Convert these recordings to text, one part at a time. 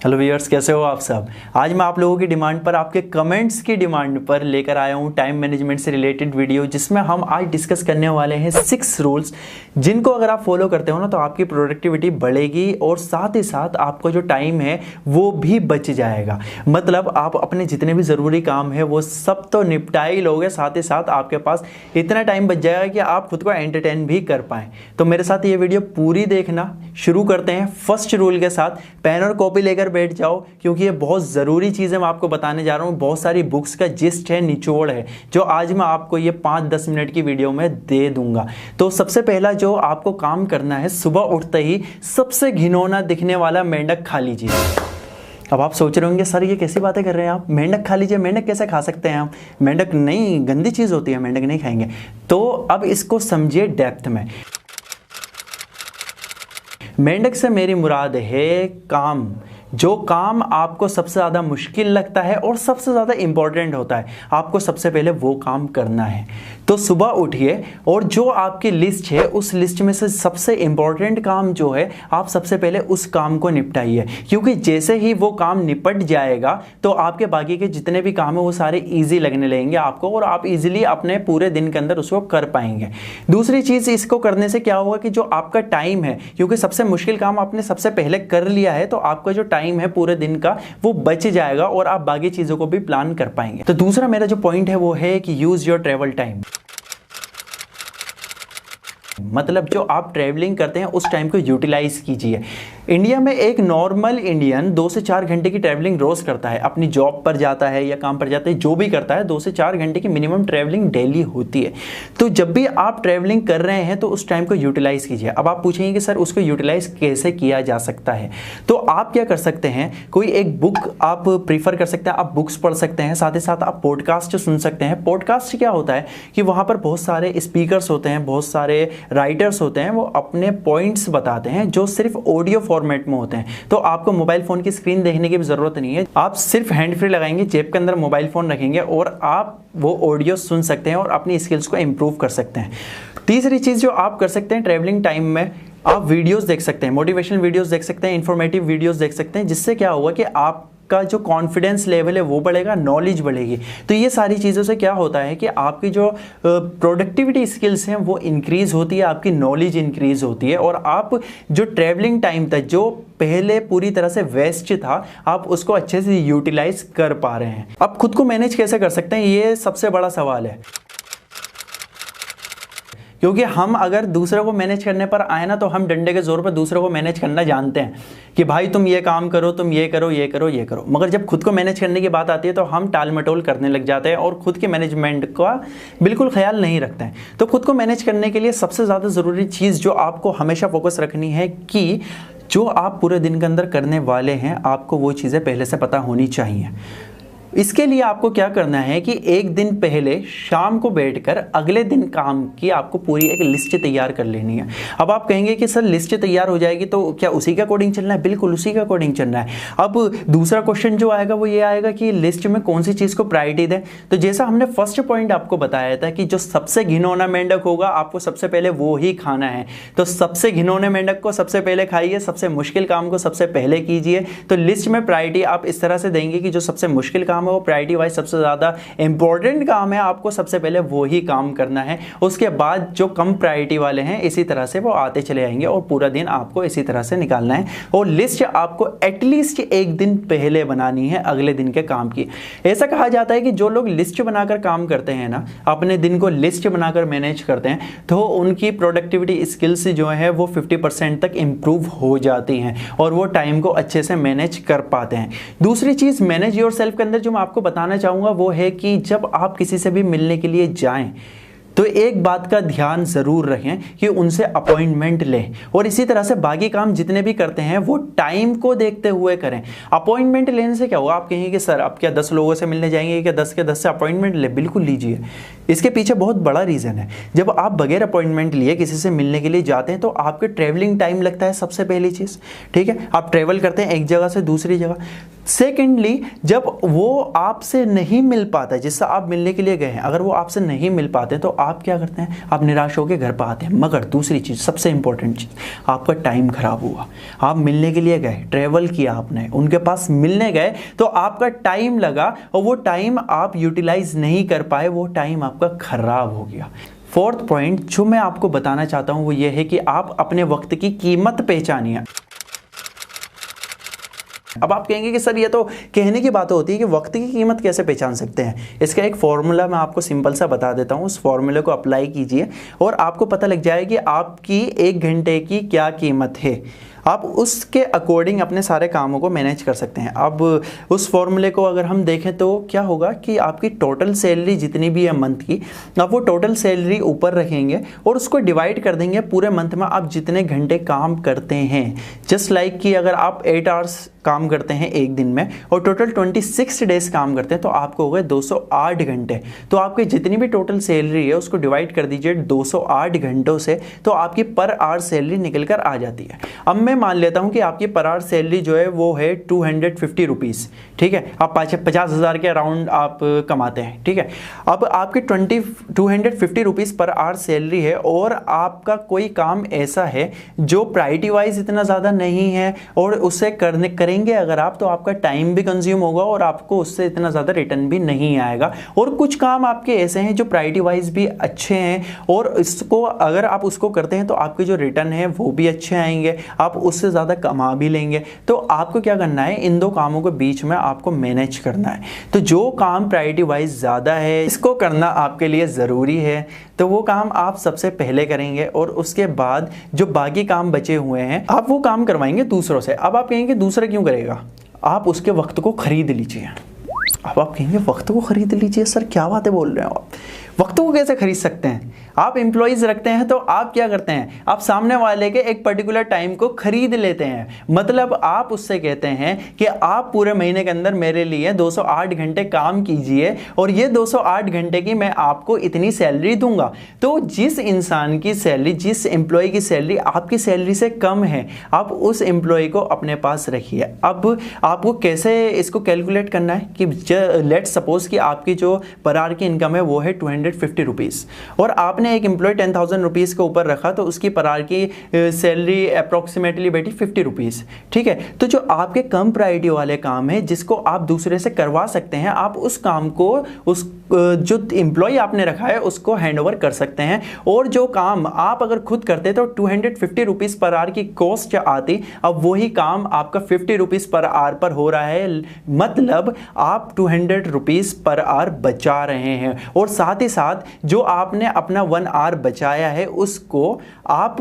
Hello viewers, कैसे हो आप सब। आज मैं आप लोगों की डिमांड पर, आपके कमेंट्स की डिमांड पर लेकर आया हूँ टाइम मैनेजमेंट से रिलेटेड वीडियो, जिसमें हम आज डिस्कस करने वाले हैं 6 रूल्स, जिनको अगर आप फॉलो करते हो ना तो आपकी प्रोडक्टिविटी बढ़ेगी और साथ ही साथ आपका जो टाइम है वो भी बच जाएगा। मतलब आप अपने जितने भी ज़रूरी काम है वो सब तो निपटा ही लोगे, साथ ही साथ आपके पास इतना टाइम बच जाएगा कि आप खुद को एंटरटेन भी कर पाएँ। तो मेरे साथ ये वीडियो पूरी देखना। शुरू करते हैं फर्स्ट रूल के साथ। पेन और कॉपी लेकर बैठ जाओ, क्योंकि ये बहुत ज़रूरी चीज़ें मैं आपको बताने जा रहा हूँ। बहुत सारी बुक्स का जिस्ट है, निचोड़ है, जो आज मैं आपको ये 5-10 मिनट की वीडियो में दे दूंगा। तो सबसे पहला जो आपको काम करना है, सुबह उठते ही सबसे घिनौना दिखने वाला मेंढक खा लीजिए। अब आप सोच रहे होंगे सर ये कैसी बातें कर रहे हैं आप, मेंढक खा लीजिए, मेंढक कैसे खा सकते हैं आप, मेंढक नहीं, गंदी चीज़ होती है, मेंढक नहीं खाएंगे। तो अब इसको समझिए डेप्थ में। मेंढक से मेरी मुराद है काम। जो काम आपको सबसे ज़्यादा मुश्किल लगता है और सबसे ज़्यादा इंपॉर्टेंट होता है, आपको सबसे पहले वो काम करना है। तो सुबह उठिए और जो आपकी लिस्ट है उस लिस्ट में से सबसे इंपॉर्टेंट काम जो है, आप सबसे पहले उस काम को निपटाइए, क्योंकि जैसे ही वो काम निपट जाएगा तो आपके बाकी के जितने भी काम है वो सारे ईजी लगने लगेंगे आपको, और आप इजीली अपने पूरे दिन के अंदर उसको कर पाएंगे। दूसरी चीज़, इसको करने से क्या होगा कि जो आपका टाइम है, क्योंकि सबसे मुश्किल काम आपने सबसे पहले कर लिया है, तो आपका जो टाइम है पूरे दिन का वो बच जाएगा और आप बाकी चीजों को भी प्लान कर पाएंगे। तो दूसरा मेरा जो पॉइंट है वो है कि यूज योर ट्रेवल टाइम। मतलब जो आप ट्रैवलिंग करते हैं उस टाइम को यूटिलाइज कीजिए। इंडिया में एक नॉर्मल इंडियन 2 से 4 घंटे की ट्रैवलिंग रोज करता है, अपनी जॉब पर जाता है या काम पर जाता है, जो भी करता है 2 से 4 घंटे की मिनिमम ट्रैवलिंग डेली होती है। तो जब भी आप ट्रैवलिंग कर रहे हैं तो उस टाइम को यूटिलाइज कीजिए। अब आप पूछेंगे कि सर उसको यूटिलाइज कैसे किया जा सकता है, तो आप क्या कर सकते हैं, कोई एक बुक आप प्रीफर कर सकते हैं, आप बुक्स पढ़ सकते हैं, साथ ही साथ आप पॉडकास्ट सुन सकते हैं। पॉडकास्ट क्या होता है कि वहाँ पर बहुत सारे स्पीकर्स होते हैं, बहुत सारे राइटर्स होते हैं, वो अपने पॉइंट्स बताते हैं जो सिर्फ ऑडियो फॉर्मेट में होते हैं। तो आपको मोबाइल फोन की स्क्रीन देखने की भी जरूरत नहीं है, आप सिर्फ हैंड फ्री लगाएंगे, जेब के अंदर मोबाइल फोन रखेंगे और आप वो ऑडियो सुन सकते हैं और अपनी स्किल्स को इंप्रूव कर सकते हैं। तीसरी चीज जो आप कर सकते हैं ट्रैवलिंग टाइम में, आप वीडियोस देख सकते हैं, मोटिवेशनल वीडियोस देख सकते हैं, इंफॉर्मेटिव वीडियोस देख सकते हैं, जिससे क्या होगा कि आप का जो कॉन्फिडेंस लेवल है वो बढ़ेगा, नॉलेज बढ़ेगी। तो ये सारी चीज़ों से क्या होता है कि आपकी जो प्रोडक्टिविटी स्किल्स हैं वो इंक्रीज होती है, आपकी नॉलेज इंक्रीज होती है, और आप जो ट्रैवलिंग टाइम था जो पहले पूरी तरह से वेस्ट था, आप उसको अच्छे से यूटिलाइज कर पा रहे हैं। अब खुद को मैनेज कैसे कर सकते हैं, ये सबसे बड़ा सवाल है, क्योंकि हम अगर दूसरे को मैनेज करने पर आए ना तो हम डंडे के जोर पर दूसरे को मैनेज करना जानते हैं कि भाई तुम ये काम करो, तुम ये करो, ये करो, ये करो। मगर जब खुद को मैनेज करने की बात आती है तो हम टाल मटोल करने लग जाते हैं और खुद के मैनेजमेंट का बिल्कुल ख्याल नहीं रखते हैं। तो खुद को मैनेज करने के लिए सबसे ज़्यादा ज़रूरी चीज़ जो आपको हमेशा फोकस रखनी है कि जो आप पूरे दिन के अंदर करने वाले हैं, आपको वो चीज़ें पहले से पता होनी चाहिए। इसके लिए आपको क्या करना है कि एक दिन पहले शाम को बैठकर अगले दिन काम की आपको पूरी एक लिस्ट तैयार कर लेनी है। अब आप कहेंगे कि सर लिस्ट तैयार हो जाएगी तो क्या उसी का कोडिंग चलना है? बिल्कुल उसी का कोडिंग चलना है। अब दूसरा क्वेश्चन जो आएगा वो ये आएगा कि लिस्ट में कौन सी चीज़ को प्रायोरिटी दें। तो जैसा हमने फर्स्ट पॉइंट आपको बताया था कि जो सबसे घिनौना मेंढक होगा आपको सबसे पहले वो ही खाना है। तो सबसे घिनौने मेंढक को सबसे पहले खाइए, सबसे मुश्किल काम को सबसे पहले कीजिए। तो लिस्ट में प्रायोरिटी आप इस तरह से देंगे कि जो सबसे मुश्किल काम वो प्रायोरिटी वाइज सबसे ज्यादा इंपॉर्टेंट काम है, आपको सबसे पहले वो ही काम करना है। उसके बाद जो कम प्रायोरिटी वाले हैं इसी तरह से वो आते चले जाएंगे और पूरा दिन आपको इसी तरह से निकालना है। और लिस्ट आपको एटलीस्ट एक दिन पहले बनानी है अगले दिन के काम की। ऐसा कहा जाता है कि जो लोग लिस्ट बनाकर काम करते हैं ना, अपने दिन को लिस्ट बनाकर मैनेज करते हैं, तो उनकी प्रोडक्टिविटी स्किल्स जो है वो 50% तक इंप्रूव हो जाती हैं और वो टाइम को अच्छे से मैनेज कर पाते हैं। दूसरी चीज मैनेज योर सेल्फ के अंदर जो मैं आपको बताना चाहूंगा वो है कि जब आप किसी से भी मिलने के लिए जाएं तो एक बात का ध्यान जरूर रखें कि उनसे अपॉइंटमेंट लें, और इसी तरह से बाकी काम जितने भी करते हैं वो टाइम को देखते हुए करें। अपॉइंटमेंट लेने से क्या होगा, आप कहेंगे कि सर अब क्या 10 लोगों से मिलने जाएंगे, क्या 10 के 10 से अपॉइंटमेंट ले? बिल्कुल लीजिए। इसके पीछे बहुत बड़ा रीज़न है। जब आप बगैर अपॉइंटमेंट लिए किसी से मिलने के लिए जाते हैं तो आपके ट्रैवलिंग टाइम लगता है सबसे पहली चीज़, ठीक है। आप ट्रैवल करते हैं एक जगह से दूसरी जगह। सेकेंडली, जब वो आपसे नहीं मिल पाता जिससे आप मिलने के लिए गए हैं, अगर वो आपसे नहीं मिल पाते तो आप क्या करते हैं, आप निराश होकर घर पर आते हैं। मगर दूसरी चीज़, सबसे इंपॉर्टेंट चीज़, आपका टाइम खराब हुआ। आप मिलने के लिए गए, ट्रैवल किया आपने, उनके पास मिलने गए, तो आपका टाइम लगा और वो टाइम आप यूटिलाइज नहीं कर पाए, वो टाइम आपका खराब हो गया। फोर्थ पॉइंट जो मैं आपको बताना चाहता हूं वो ये है कि आप अपने वक्त की कीमत पहचानिए। अब आप कहेंगे कि सर ये तो कहने की बात होती है कि वक्त की कीमत कैसे पहचान सकते हैं। इसका एक फॉर्मूला मैं आपको सिंपल सा बता देता हूँ, उस फॉर्मूले को अप्लाई कीजिए और आपको पता लग जाएगा कि आपकी 1 घंटे की क्या कीमत है। आप उसके अकॉर्डिंग अपने सारे कामों को मैनेज कर सकते हैं। अब उस फॉर्मूले को अगर हम देखें तो क्या होगा कि आपकी टोटल सैलरी जितनी भी है मंथ की, आप वो टोटल सैलरी ऊपर रखेंगे और उसको डिवाइड कर देंगे पूरे मंथ में आप जितने घंटे काम करते हैं। जस्ट लाइक कि अगर आप 8 आवर्स काम करते हैं एक दिन में और टोटल 26 डेज काम करते हैं तो आपको हो गए 208 घंटे। तो आपकी जितनी भी टोटल सैलरी है उसको डिवाइड कर दीजिए 208 घंटों से, तो आपकी पर आवर सैलरी निकल कर आ जाती है। अब मैं मान लेता हूं कि आपकी पर आवर सैलरी जो है वो है 250 रुपीज़, ठीक है। आप 50,000 के अराउंड आप कमाते हैं, ठीक है। अब आपकी 250 रुपीज़ पर आवर सैलरी है और आपका कोई काम ऐसा है जो प्रायोरिटी वाइज इतना ज़्यादा नहीं है और उससे करेंगे अगर आप, तो आपका टाइम भी कंज्यूम होगा और आपको उससे इतना ज़्यादा रिटर्न भी नहीं आएगा। और कुछ काम आपके ऐसे हैं जो प्रायोरिटी वाइज भी अच्छे हैं और इसको अगर आप उसको करते हैं तो आपके जो रिटर्न है वो भी अच्छे आएंगे, आप उससे ज़्यादा कमा भी लेंगे। तो आपको क्या करना है, इन दो कामों के बीच में आपको मैनेज करना है। तो जो काम प्रायोरिटी वाइज ज़्यादा है, इसको करना आपके लिए ज़रूरी है, तो वो काम आप सबसे पहले करेंगे और उसके बाद जो बाकी काम बचे हुए हैं आप वो काम करवाएंगे दूसरों से। अब आप कहेंगे दूसरा क्यों करेगा, आप उसके वक्त को खरीद लीजिए। अब आप कहेंगे वक्त को खरीद लीजिए, सर क्या बातें बोल रहे हो आप, वक्त को कैसे खरीद सकते हैं। आप एम्प्लॉइज रखते हैं तो आप क्या करते हैं, आप सामने वाले के एक पर्टिकुलर टाइम को खरीद लेते हैं। मतलब आप उससे कहते हैं कि आप पूरे महीने के अंदर मेरे लिए 208 घंटे काम कीजिए और ये 208 घंटे की मैं आपको इतनी सैलरी दूंगा। तो जिस इंसान की सैलरी, जिस एम्प्लॉय की सैलरी आपकी सैलरी से कम है, आप उस एम्प्लॉय को अपने पास रखिए। अब आपको कैसे इसको कैलकुलेट करना है कि लेट्स सपोज कि आपकी जो पर आवर की इनकम है वो है 250 रुपीज़ और आपने एक एम्प्लॉय 10,000 रुपीज़ के ऊपर रखा तो उसकी पर आवर की सैलरी अप्रोक्सीमेटली बैठी 50 रुपीज़, ठीक है। तो जो आपके कम प्रायोरिटी वाले काम है जिसको आप दूसरे से करवा सकते हैं, आप उस काम को उस जो एम्प्लॉय आपने रखा है उसको हैंड ओवर कर सकते हैं। और जो काम आप अगर खुद करते तो 250 रुपीज़ पर आवर की कॉस्ट आती, अब वही काम आपका 50 रुपीज़ पर आवर पर हो रहा है, मतलब आप 200 रुपीज़ पर आवर बचा रहे हैं। और साथ ही साथ जो आपने अपना 1 आवर बचाया है उसको आप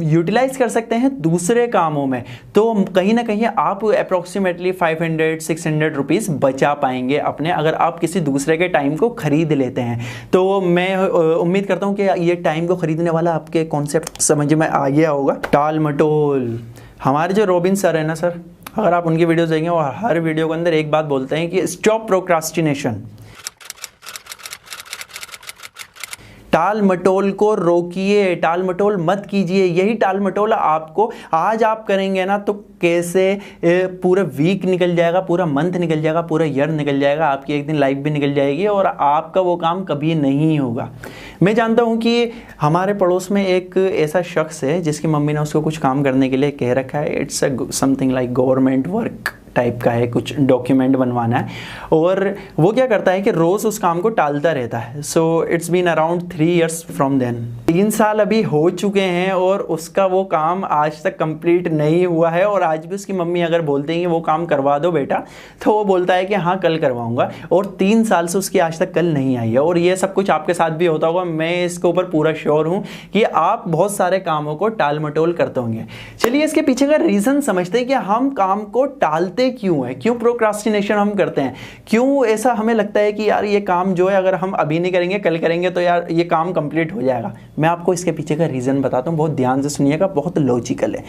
यूटिलाइज कर सकते हैं दूसरे कामों में, तो कहीं ना कहीं आप अप्रोक्सीमेटली 500-600 रुपीज़ बचा पाएंगे अपने, अगर आप किसी दूसरे के टाइम को खरीद लेते हैं। तो मैं उम्मीद करता हूं कि ये टाइम को खरीदने वाला आपके कॉन्सेप्ट समझ में आ गया होगा। टाल मटोल, हमारे जो रॉबिन सर है ना सर, अगर आप उनकी वीडियोस देखेंगे और हर वीडियो के अंदर एक बात बोलते हैं कि स्टॉप प्रोक्रास्टिनेशन, टाल मटोल को रोकिए, टाल मटोल मत कीजिए। यही टाल मटोल आपको आज आप करेंगे ना तो कैसे पूरा वीक निकल जाएगा, पूरा मंथ निकल जाएगा, पूरा ईयर निकल जाएगा, आपकी एक दिन लाइफ भी निकल जाएगी और आपका वो काम कभी नहीं होगा। मैं जानता हूँ कि हमारे पड़ोस में एक ऐसा शख्स है जिसकी मम्मी ने उसको कुछ काम करने के लिए कह रखा है। It's something like government work type का है, कुछ डॉक्यूमेंट बनवाना है और वो क्या करता है कि रोज़ उस काम को टालता रहता है। So it's been around 3 years from then, 3 साल अभी हो चुके हैं और उसका वो काम आज तक कंप्लीट नहीं हुआ है। और आज भी उसकी मम्मी अगर बोलते हैं कि वो काम करवा दो बेटा, तो वो बोलता है कि हाँ कल करवाऊंगा, और 3 साल से उसकी आज तक कल नहीं आई है। और ये सब कुछ आपके साथ भी होता होगा, मैं इसके ऊपर पूरा श्योर हूँ कि आप बहुत सारे कामों को टाल मटोल करते होंगे। चलिए इसके पीछे का रीज़न समझते हैं कि हम काम को टालते क्यों है, क्यों प्रोक्रास्टिनेशन हम करते हैं, क्यों ऐसा हमें लगता है कि यार ये काम जो है अगर हम अभी नहीं करेंगे कल करेंगे तो यार ये काम कंप्लीट हो जाएगा। मैं आपको इसके पीछे का रीज़न बताता हूँ, बहुत ध्यान से सुनिएगा, बहुत लॉजिकल है।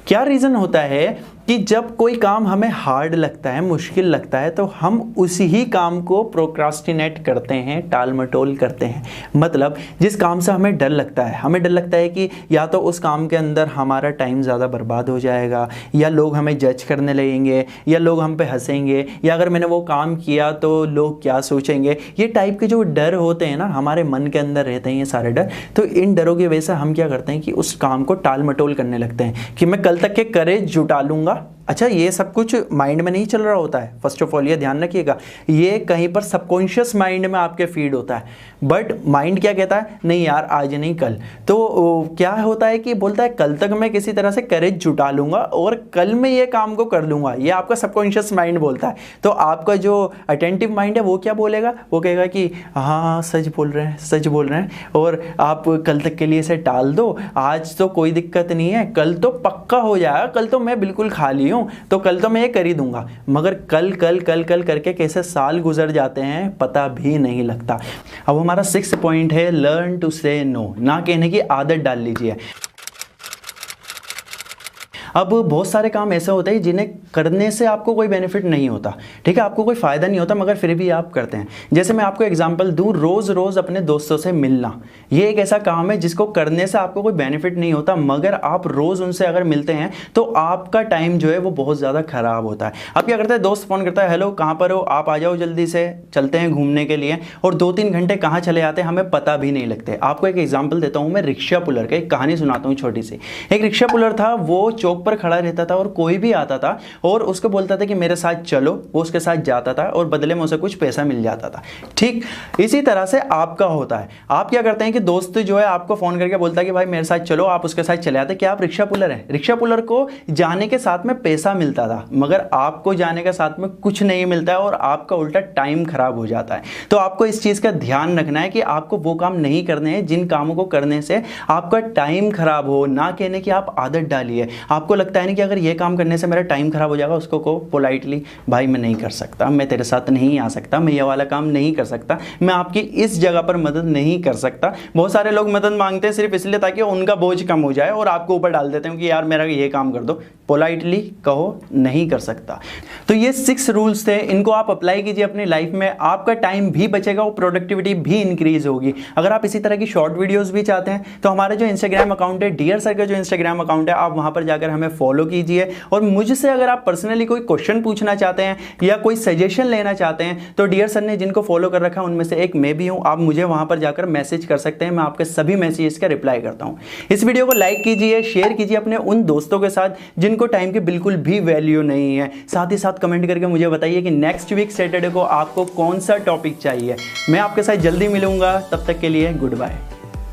क्या रीज़न होता है कि जब कोई काम हमें हार्ड लगता है, मुश्किल लगता है, तो हम उसी ही काम को प्रोक्रास्टिनेट करते हैं, टाल मटोल करते हैं। मतलब जिस काम से हमें डर लगता है, हमें डर लगता है कि या तो उस काम के अंदर हमारा टाइम ज़्यादा बर्बाद हो जाएगा, या लोग हमें जज करने लगेंगे, या लोग हम पे हंसेंगे, या अगर मैंने वो काम किया तो लोग क्या सोचेंगे, ये टाइप के जो डर होते हैं ना, हमारे मन के अंदर रहते हैं ये सारे डर। तो इन डरों की वजह से हम क्या करते हैं कि उस काम को टाल मटोल करने लगते हैं कि मैं कल तक के करेज जुटा लूँगा। अच्छा, ये सब कुछ माइंड में नहीं चल रहा होता है, फर्स्ट ऑफ ऑल ये ध्यान रखिएगा, ये कहीं पर सबकॉन्शियस माइंड में आपके फीड होता है। बट माइंड क्या कहता है, नहीं यार आज नहीं कल। तो क्या होता है कि बोलता है कल तक मैं किसी तरह से करेज जुटा लूँगा और कल मैं ये काम को कर लूँगा, ये आपका सबकॉन्शियस माइंड बोलता है। तो आपका जो अटेंटिव माइंड है वो क्या बोलेगा, वो कहेगा कि हाँ सच बोल रहे हैं, सच बोल रहे हैं, और आप कल तक के लिए इसे टाल दो, आज तो कोई दिक्कत नहीं है, कल तो पक्का हो जाएगा, कल तो मैं बिल्कुल खाली हूँ, तो कल तो मैं ये कर ही दूंगा। मगर कल कल कल कल करके कैसे साल गुजर जाते हैं पता भी नहीं लगता। अब हमारा 6th पॉइंट है लर्न टू से नो, ना कहने की आदत डाल लीजिए। अब बहुत सारे काम ऐसे होते हैं जिन्हें करने से आपको कोई बेनिफिट नहीं होता, ठीक है, आपको कोई फ़ायदा नहीं होता, मगर फिर भी आप करते हैं। जैसे मैं आपको एग्जांपल दूं, रोज़ रोज़ अपने दोस्तों से मिलना, ये एक ऐसा काम है जिसको करने से आपको कोई बेनिफिट नहीं होता, मगर आप रोज़ उनसे अगर मिलते हैं तो आपका टाइम जो है वो बहुत ज़्यादा ख़राब होता है। अब क्या करता है, दोस्त फ़ोन करता है, हेलो कहाँ पर हो, आप आ जाओ जल्दी से, चलते हैं घूमने के लिए, और 2-3 घंटे कहाँ चले जाते हैं हमें पता भी नहीं लगते। आपको एक एग्जाम्पल देता हूँ मैं रिक्शा पुलर का, एक कहानी सुनाता हूँ छोटी सी। एक रिक्शा पुलर था, वो चौक पर खड़ा रहता था और कोई भी आता था और उसको बोलता था कि मेरे साथ चलो, वो उसके साथ जाता था और बदले में उसे कुछ पैसा मिल जाता था। ठीक इसी तरह से आपका होता है। आप क्या करते हैं कि दोस्त जो है आपको फोन करके बोलता है कि भाई मेरे साथ चलो, आप उसके साथ चले आते। क्या आप रिक्शा पुलर हैं? रिक्शा पुलर को जाने के साथ में पैसा मिलता था, मगर आपको जाने के साथ में कुछ नहीं मिलता है और आपका उल्टा टाइम खराब हो जाता है। तो आपको इस चीज का ध्यान रखना है कि आपको वो काम नहीं करने हैं जिन कामों को करने से आपका टाइम खराब हो। ना कहने की आप आदत डालिए। आपको लगता है ना कि अगर ये काम करने से मेरा टाइम खराब हो जाएगा, उसको कहो पोलाइटली, भाई मैं नहीं कर सकता, मैं तेरे साथ नहीं आ सकता, मैं ये वाला काम नहीं कर सकता, मैं आपकी इस जगह पर मदद नहीं कर सकता। बहुत सारे लोग मदद मांगते हैं सिर्फ इसलिए ताकि उनका बोझ कम हो जाए और आपको ऊपर डाल देते हैं कि यार मेरा ये काम कर दो। पोलाइटली कहो नहीं कर सकता। तो ये 6 रूल्स थे, इनको आप अप्लाई कीजिए अपनी लाइफ में, आपका टाइम भी बचेगा और प्रोडक्टिविटी भी इंक्रीज होगी। अगर आप इसी तरह की शॉर्ट वीडियोस भी चाहते हैं तो हमारा जो इंस्टाग्राम अकाउंट है, डियर सर का जो इंस्टाग्राम अकाउंट है, आप वहां पर जाकर हमें फॉलो कीजिए। और मुझसे अगर आप पर्सनली कोई क्वेश्चन पूछना चाहते हैं या कोई सजेशन लेना चाहते हैं तो डियर सर ने जिनको फॉलो कर रखा है उनमें से एक मैं भी हूं, आप मुझे वहां पर जाकर मैसेज कर सकते हैं, मैं आपके सभी मैसेजेस का रिप्लाई करता हूं। इस वीडियो को लाइक कीजिए, शेयर कीजिए अपने उन दोस्तों के साथ जिनको टाइम की बिल्कुल भी वैल्यू नहीं है। साथ ही साथ कमेंट करके मुझे बताइए कि नेक्स्ट वीक सैटरडे को आपको कौन सा टॉपिक चाहिए। मैं आपके साथ जल्दी मिलूंगा, तब तक के लिए गुड बाय।